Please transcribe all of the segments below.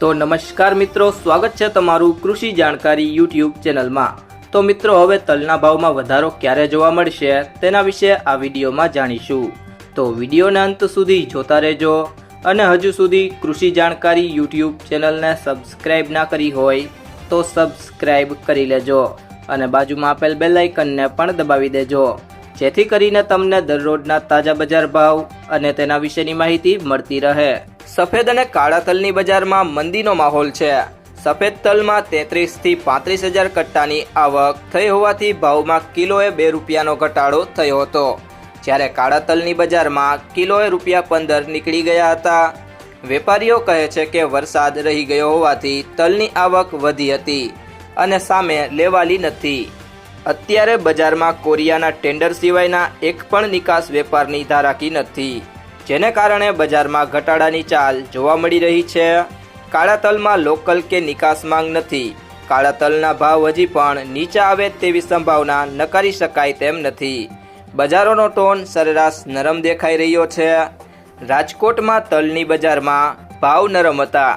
તો નમસ્કાર મિત્રો, સ્વાગત છે તમારું કૃષિ જાણકારી યુટ્યુબ ચેનલમાં। તો મિત્રો, હવે તલના ભાવમાં વધારો ક્યારે જોવા મળશે તેના વિશે આ વિડીયોમાં જાણીશું। તો વિડીયોના અંત સુધી જોતા રહેજો અને હજુ સુધી કૃષિ જાણકારી યુટ્યુબ ચેનલને સબસ્ક્રાઇબ ના કરી હોય તો સબસ્ક્રાઇબ કરી લેજો અને બાજુમાં આપેલ બેલ આઇકનને પણ દબાવી દેજો, જેથી કરીને તમને દરરોજના તાજા બજાર ભાવ અને તેના વિશેની માહિતી મળતી રહે। સફેદ અને કાળા તલની બજારમાં મંદીનો માહોલ છે। સફેદ તલમાં 33 થી 35 હજાર કટ્ટાની આવક થઈ હોવાથી ભાવમાં કિલોએ 2 રૂપિયાનો ઘટાડો થયો હતો, જ્યારે કાળા તલની બજારમાં કિલોએ ₹15 નીકળી ગયા હતા। વેપારીઓ કહે છે કે વરસાદ રહી ગયો હોવાથી તલની આવક વધી હતી અને સામે લેવાલી નથી। અત્યારે બજારમાં કોરિયાના ટેન્ડર સિવાયના એક પણ નિકાસ વેપારની ધારાકી નથી, જેને કારણે બજારમાં ઘટાડાની ચાલ જોવા મળી રહી છે। કાળા તલમાં લોકલ કે નિકાસ માંગ નથી। કાળા તલના ભાવ હજી પણ નીચે આવે તેવી સંભાવના નકારી શકાય તેમ નથી। બજારોનો ટોન સરેરાશ નરમ દેખાઈ રહ્યો છે। રાજકોટમાં તલની બજારમાં ભાવ નરમ હતા।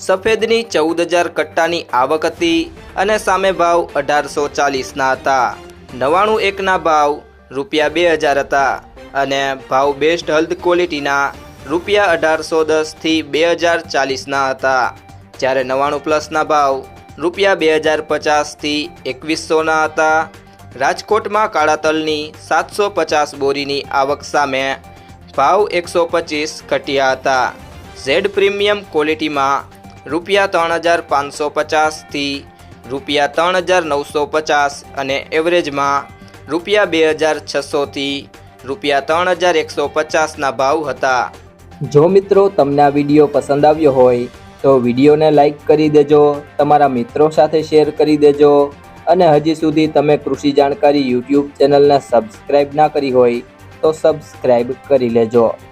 સફેદની 14,000 કટ્ટાની આવક હતી અને સામે ભાવ 1840ના હતા। 99 ના ભાવ ₹2,000 હતા અને ભાવ બેસ્ટ હલ્દ ક્વોલિટીના ₹1810 થી 2,040ના હતા, જ્યારે 99+ ભાવ ₹2,050 થી 2,100ના હતા। રાજકોટમાં કાળા તલની 750 બોરીની આવક સામે ભાવ 125 ઘટ્યા હતા। ઝેડ પ્રીમિયમ ક્વોલિટીમાં ₹3,550 થી ₹3,950 અને એવરેજમાં ₹2,600 થી ₹3,150ના ભાવ હતા। જો મિત્રો તમને આ વિડીયો પસંદ આવ્યો હોય તો વિડીયોને લાઈક કરી દેજો, તમારા મિત્રો સાથે શેર કરી દેજો અને હજી સુધી તમે કૃષિ જાણકારી યુટ્યુબ ચેનલને સબસ્ક્રાઇબ ના કરી હોય તો સબસ્ક્રાઇબ કરી લેજો।